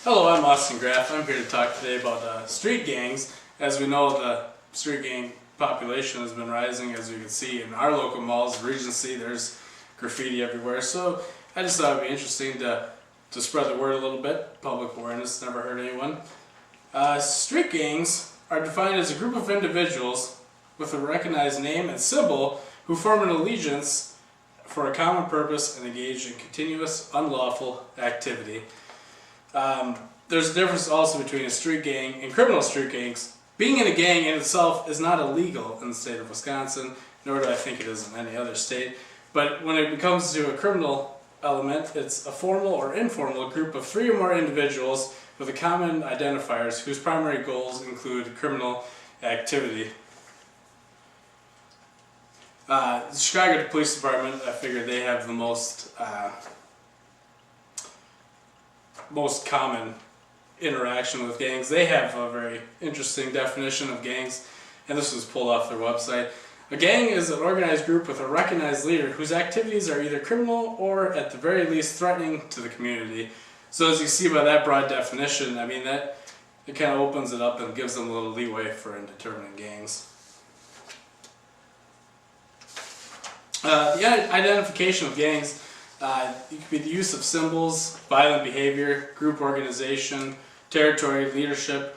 Hello, I'm Austin Graff. I'm here to talk today about street gangs. As we know, the street gang population has been rising. As you can see in our local malls, Regency, there's graffiti everywhere. So I just thought it would be interesting to spread the word a little bit. Public awareness never hurt anyone. Street gangs are defined as a group of individuals with a recognized name and symbol who form an allegiance for a common purpose and engage in continuous unlawful activity. There's a difference also between a street gang and criminal street gangs. Being in a gang in itself is not illegal in the state of Wisconsin, nor do I think it is in any other state. But when it comes to a criminal element, it's a formal or informal group of 3 or more individuals with a common identifiers whose primary goals include criminal activity. The Chicago Police Department, I figured they have the most common interaction with gangs. They have a very interesting definition of gangs, and this was pulled off their website. A gang is an organized group with a recognized leader whose activities are either criminal or at the very least threatening to the community. So as you see by that broad definition, I mean that it kind of opens it up and gives them a little leeway for determining gangs. The identification of gangs, it could be the use of symbols, violent behavior, group organization, territory, leadership.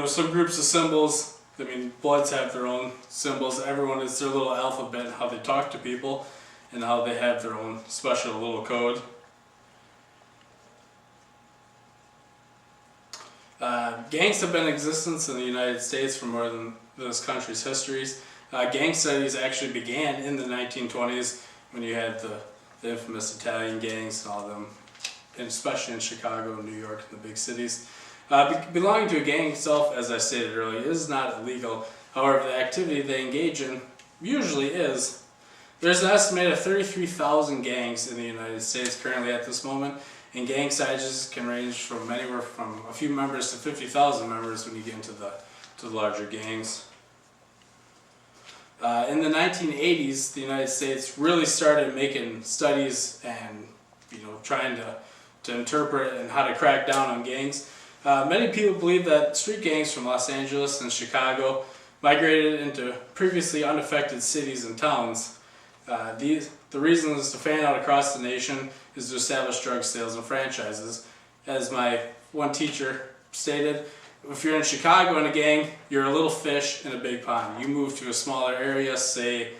Some groups of symbols, I mean, Bloods have their own symbols. Everyone is their little alphabet, how they talk to people, and how they have their own special little code. Gangs have been in existence in the United States for more than this country's histories. Gang studies actually began in the 1920s when you had the infamous Italian gangs and all of them, and especially in Chicago and New York and the big cities. Belonging to a gang itself, as I stated earlier, is not illegal. However, the activity they engage in usually is. There's an estimated 33,000 gangs in the United States currently at this moment, and gang sizes can range from anywhere from a few members to 50,000 members when you get into the larger gangs. In the 1980s, the United States really started making studies and trying to interpret and how to crack down on gangs. Many people believe that street gangs from Los Angeles and Chicago migrated into previously unaffected cities and towns. The reason is to fan out across the nation is to establish drug sales and franchises. As my one teacher stated, if you're in Chicago in a gang, you're a little fish in a big pond. You move to a smaller area, say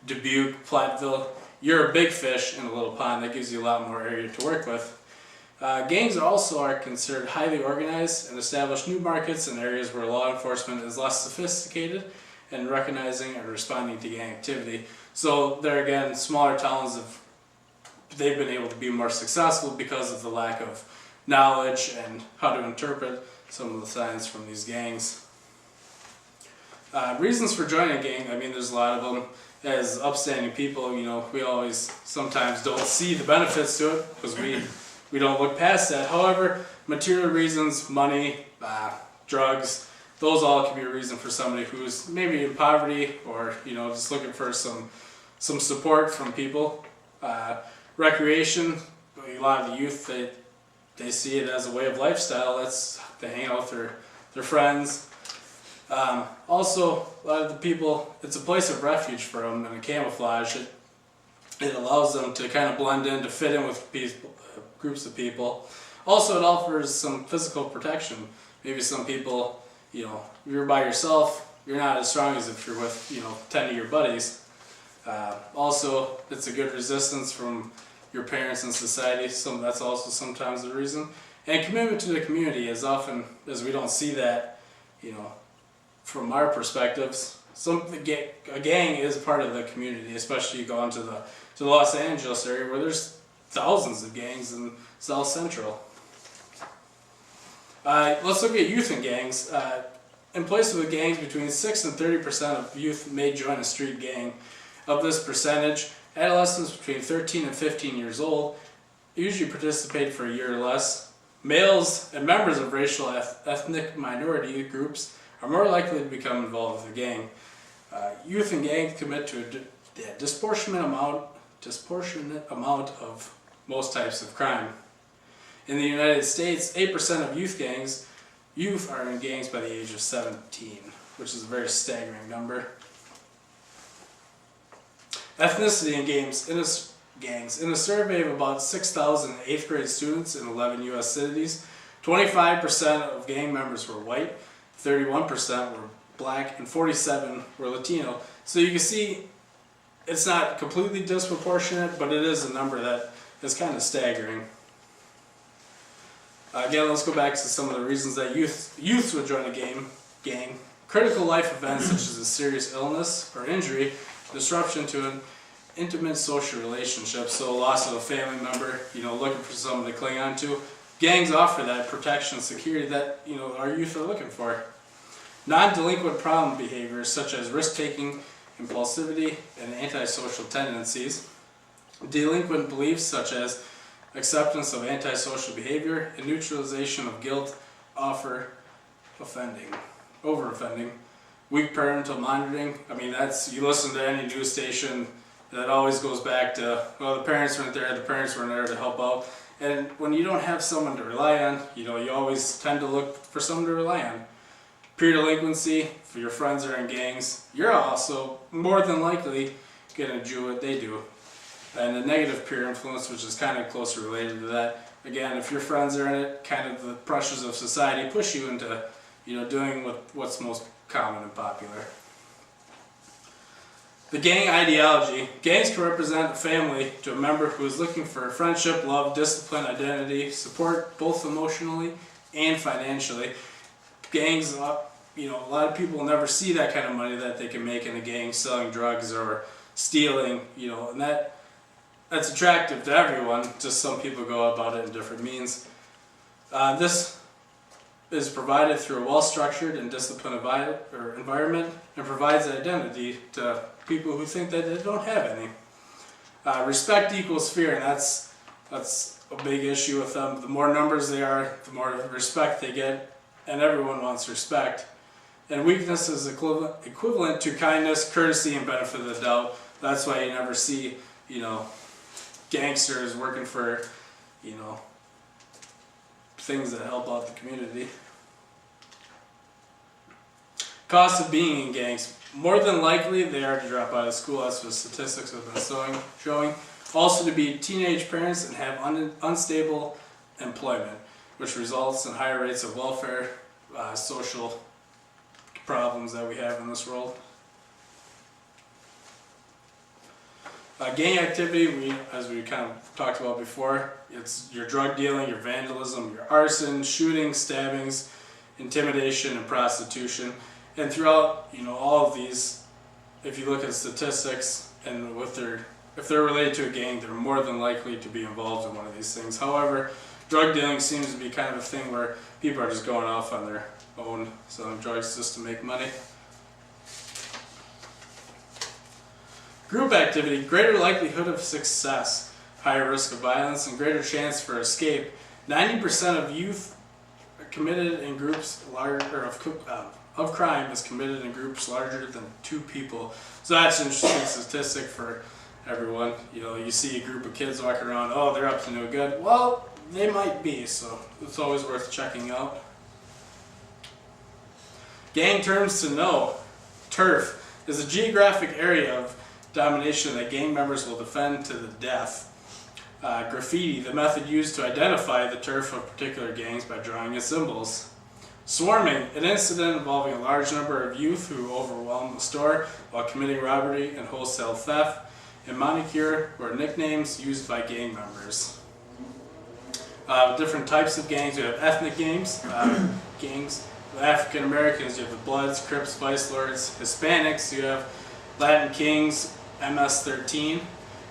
Dubuque, Platteville, you're a big fish in a little pond. That gives you a lot more area to work with. Gangs also are considered highly organized and establish new markets in areas where law enforcement is less sophisticated in recognizing and responding to gang activity. So there again, smaller towns they've been able to be more successful because of the lack of knowledge and how to interpret some of the signs from these gangs. Reasons for joining a gang, I mean there's a lot of them. As upstanding people, we always sometimes don't see the benefits to it because we don't look past that. However, material reasons, money, drugs, those all can be a reason for somebody who's maybe in poverty or just looking for some support from people. Recreation, a lot of the youth, they see it as a way of lifestyle. They hang out with their friends. Also, a lot of the people, it's a place of refuge for them and a camouflage. It allows them to kind of blend in, to fit in with groups of people. Also, it offers some physical protection. Maybe some people, if you're by yourself, you're not as strong as if you're with 10 of your buddies. Also, it's a good resistance from your parents and society, so that's also sometimes the reason. And commitment to the community, as often as we don't see that, from our perspectives. A gang is part of the community, especially you go into the Los Angeles area where there's thousands of gangs in South Central. Let's look at youth and gangs. In places with gangs, between 6 and 30% of youth may join a street gang. Of this percentage, adolescents between 13 and 15 years old usually participate for a year or less. Males and members of racial ethnic minority groups are more likely to become involved with a gang. Youth and gangs commit to a disproportionate amount of most types of crime. In the United States, 8% of youth are in gangs by the age of 17, which is a very staggering number. Ethnicity in gangs. In a survey of about 6,000 8th grade students in 11 U.S. cities, 25% of gang members were white, 31% were black, and 47% were Latino. So you can see it's not completely disproportionate, but it is a number that is kind of staggering. Again, let's go back to some of the reasons that youth would join a gang. Critical life events such as a serious illness or injury, disruption to an intimate social relationship, so loss of a family member, looking for someone to cling on to. Gangs offer that protection and security that, our youth are looking for. Non-delinquent problem behaviors such as risk-taking, impulsivity, and antisocial tendencies. Delinquent beliefs such as acceptance of antisocial behavior and neutralization of guilt, over-offending. Weak parental monitoring. You listen to any news station, that always goes back to, the parents weren't there to help out. And when you don't have someone to rely on, you always tend to look for someone to rely on. Peer delinquency, if your friends are in gangs, you're also more than likely going to do what they do. And the negative peer influence, which is kind of closely related to that. Again, if your friends are in it, kind of the pressures of society push you into, doing what's most common and popular. The gang ideology. Gangs can represent a family to a member who is looking for friendship, love, discipline, identity, support, both emotionally and financially. Gangs, a lot of people will never see that kind of money that they can make in a gang selling drugs or stealing, and that's attractive to everyone, just some people go about it in different means. This is provided through a well-structured and disciplined environment and provides identity to people who think that they don't have any. Respect equals fear, and that's a big issue with them. The more numbers they are, the more respect they get, and everyone wants respect. And weakness is equivalent to kindness, courtesy, and benefit of the doubt. That's why you never see, gangsters working for, things that help out the community. Cost of being in gangs. More than likely, they are to drop out of school, as the statistics have been showing. Also to be teenage parents and have unstable employment, which results in higher rates of welfare, social problems that we have in this world. Gang activity, as we kind of talked about before, it's your drug dealing, your vandalism, your arson, shooting, stabbings, intimidation, and prostitution. And throughout, all of these, if you look at statistics and if they're related to a gang, they're more than likely to be involved in one of these things. However, drug dealing seems to be kind of a thing where people are just going off on their own, selling drugs just to make money. Group activity, greater likelihood of success, higher risk of violence, and greater chance for escape. 90% of youth committed in groups of crime is committed in groups larger than 2 people. So that's an interesting statistic for everyone. You see a group of kids walking around, they're up to no good. Well, they might be, so it's always worth checking out. Gang terms to know. Turf is a geographic area of domination that gang members will defend to the death. Graffiti, the method used to identify the turf of particular gangs by drawing its symbols. Swarming, an incident involving a large number of youth who overwhelm the store while committing robbery and wholesale theft. And manicure, or nicknames used by gang members. Different types of gangs. You have ethnic gangs. The African Americans, you have the Bloods, Crips, Vice Lords. Hispanics, you have Latin Kings, MS-13.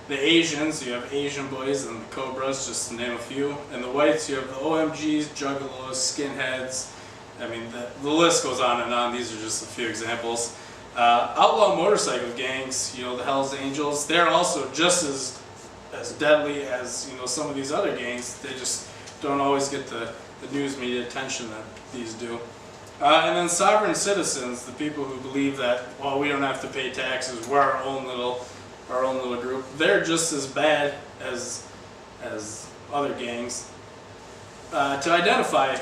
The Asians, you have Asian Boys and the Cobras, just to name a few. And the whites, you have the OMGs, Juggalos, Skinheads. The list goes on and on. These are just a few examples. Outlaw motorcycle gangs, the Hells Angels, they're also just as deadly as, some of these other gangs. They just don't always get the news media attention that these do. And then sovereign citizens, the people who believe that, we don't have to pay taxes, we're our own little group. They're just as bad as other gangs. to identify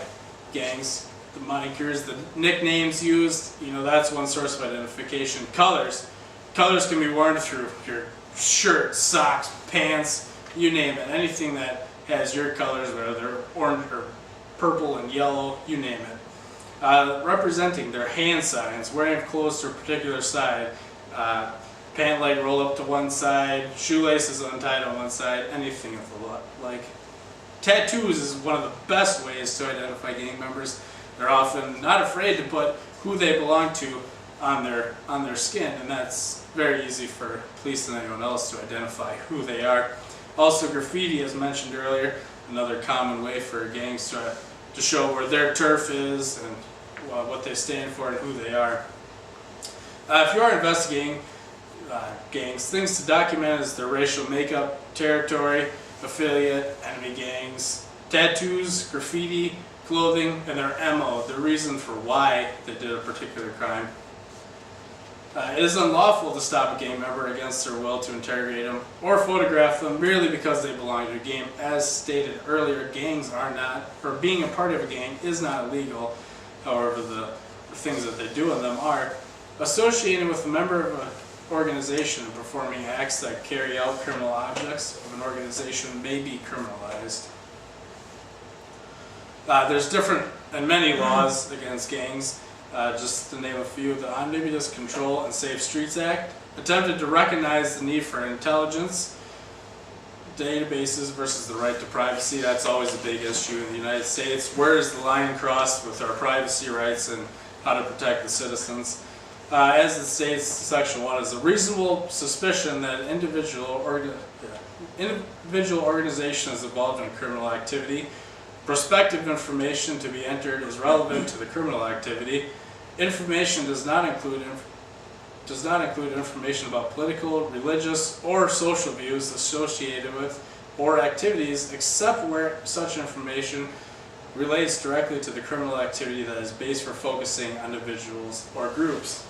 gangs, the monikers, the nicknames used, that's one source of identification. Colors. Colors can be worn through your shirt, socks, pants, you name it. Anything that has your colors, whether they're orange or purple and yellow, you name it. Representing their hand signs, wearing clothes to a particular side, pant leg rolled up to one side, shoelaces untied on one side, anything of the like. Tattoos is one of the best ways to identify gang members. They're often not afraid to put who they belong to on their skin, and that's very easy for police and anyone else to identify who they are. Also, graffiti, as mentioned earlier, another common way for gangs to show where their turf is and what they stand for and who they are. If you are investigating gangs, things to document is their racial makeup, territory, affiliate, enemy gangs, tattoos, graffiti, clothing, and their MO, the reason for why they did a particular crime. It is unlawful to stop a gang member against their will to interrogate them or photograph them merely because they belong to a gang. As stated earlier, gangs are not, or being a part of a gang is not illegal. However, the things that they do in them are. Associating with a member of an organization and performing acts that carry out criminal objects of an organization may be criminalized. There's different and many laws against gangs. Just to name a few, the Omnibus Control and Safe Streets Act attempted to recognize the need for intelligence databases versus the right to privacy. That's always a big issue in the United States. Where is the line crossed with our privacy rights and how to protect the citizens? As it states, Section 1 is a reasonable suspicion that an individual organization is involved in criminal activity. Prospective information to be entered is relevant to the criminal activity. Information does not include information about political, religious, or social views associated with or activities except where such information relates directly to the criminal activity that is based for focusing on individuals or groups.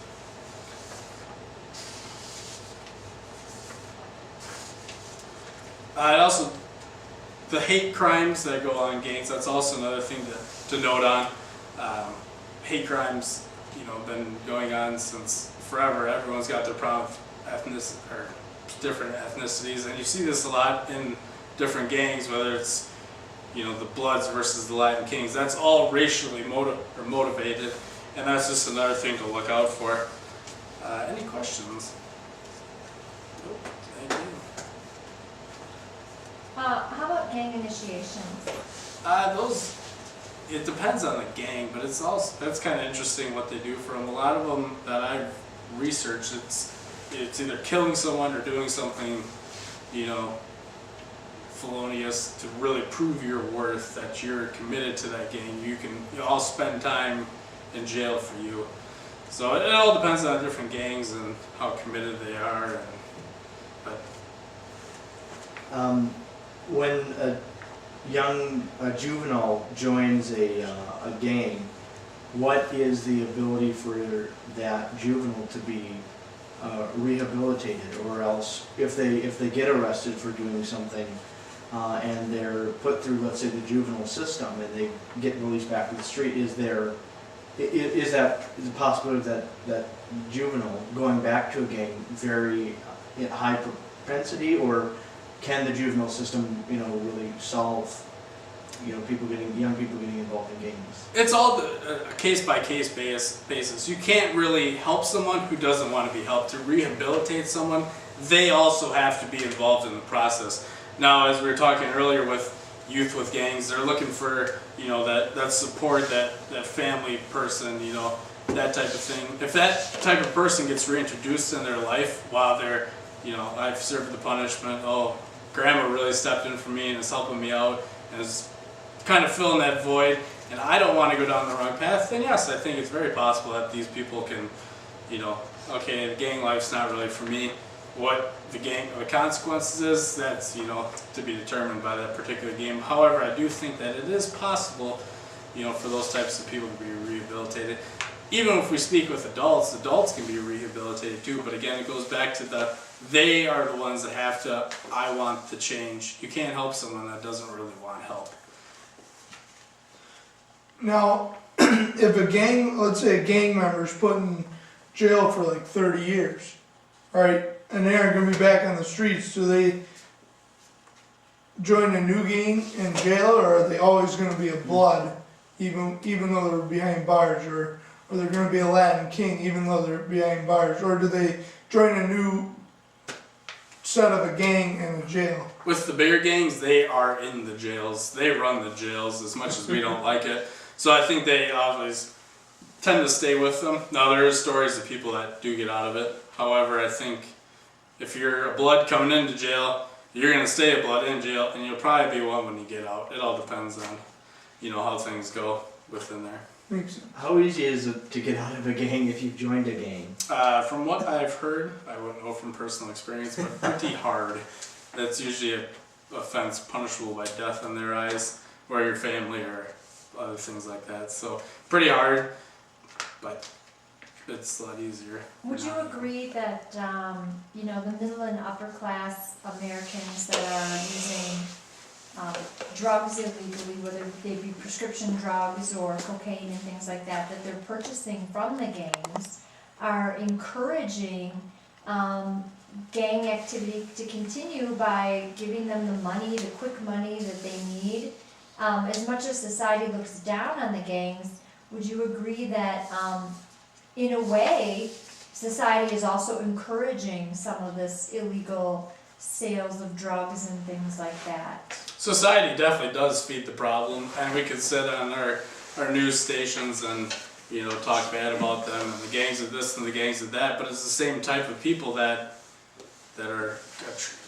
The hate crimes that go on in gangs, that's also another thing to note on. Hate crimes, been going on since forever. Everyone's got their problem with different ethnicities, and you see this a lot in different gangs, whether it's the Bloods versus the Latin Kings. That's all racially motivated, and that's just another thing to look out for. Any questions? Nope. Thank you. How about gang initiations? It depends on the gang, but that's kind of interesting what they do for them. A lot of them that I've researched, it's either killing someone or doing something, felonious to really prove your worth, that you're committed to that gang. I'll spend time in jail for you. So it all depends on different gangs and how committed they are. When a juvenile joins a gang, what is the ability for that juvenile to be rehabilitated, or else if they get arrested for doing something and they're put through, let's say, the juvenile system and they get released back to the street, is that the possibility that juvenile going back to a gang very high propensity, or can the juvenile system, really solve, young people getting involved in gangs? It's all a case-by-case basis. You can't really help someone who doesn't want to be helped. To rehabilitate someone, they also have to be involved in the process. Now, as we were talking earlier with youth with gangs, they're looking for, that support, that family person, that type of thing. If that type of person gets reintroduced in their life while they're, I've served the punishment, grandma really stepped in for me and is helping me out and is kind of filling that void, and I don't want to go down the wrong path, then yes, I think it's very possible that these people can, okay, the gang life's not really for me. What the consequences is, that's, to be determined by that particular game. However, I do think that it is possible, for those types of people to be rehabilitated. Even if we speak with adults can be rehabilitated too, but again, it goes back to they are the ones that have to, I want the change. You can't help someone that doesn't really want help. Now, if a gang, let's say a gang member's put in jail for like 30 years, right, and they aren't gonna be back on the streets, do they join a new gang in jail, or are they always gonna be a blood, even though they're behind bars, or they're gonna be a Latin king even though they're behind bars, or do they join a new set of a gang in a jail? With the bigger gangs, they are in the jails. They run the jails as much as we don't like it. So I think they always tend to stay with them. Now there is stories of people that do get out of it. However, I think if you're a blood coming into jail, you're gonna stay a blood in jail, and you'll probably be one when you get out. It all depends on, how things go within there. Makes sense. How easy is it to get out of a gang if you've joined a gang? From what I've heard, I wouldn't know from personal experience, but pretty hard. That's usually an offense punishable by death in their eyes, or your family, or other things like that. So pretty hard, but it's a lot easier. Would you agree that, the middle and upper class Americans that are using drugs illegally, whether they be prescription drugs or cocaine and things like that, that they're purchasing from the gangs, are encouraging gang activity to continue by giving them the money, the quick money that they need? As much as society looks down on the gangs, would you agree that in a way society is also encouraging some of this illegal sales of drugs and things like that? Society definitely does feed the problem, and we could sit on our news stations and talk bad about them and the gangs of this and the gangs of that, but it's the same type of people that are,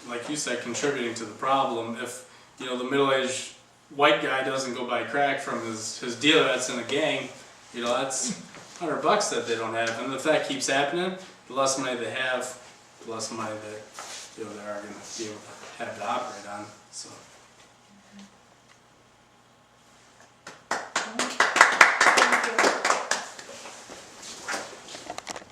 like you said, contributing to the problem. If the middle-aged white guy doesn't go buy crack from his dealer that's in a gang, that's $100 that they don't have, and if that keeps happening, the less money they have, the less money that they are going to be able to have to operate on. So.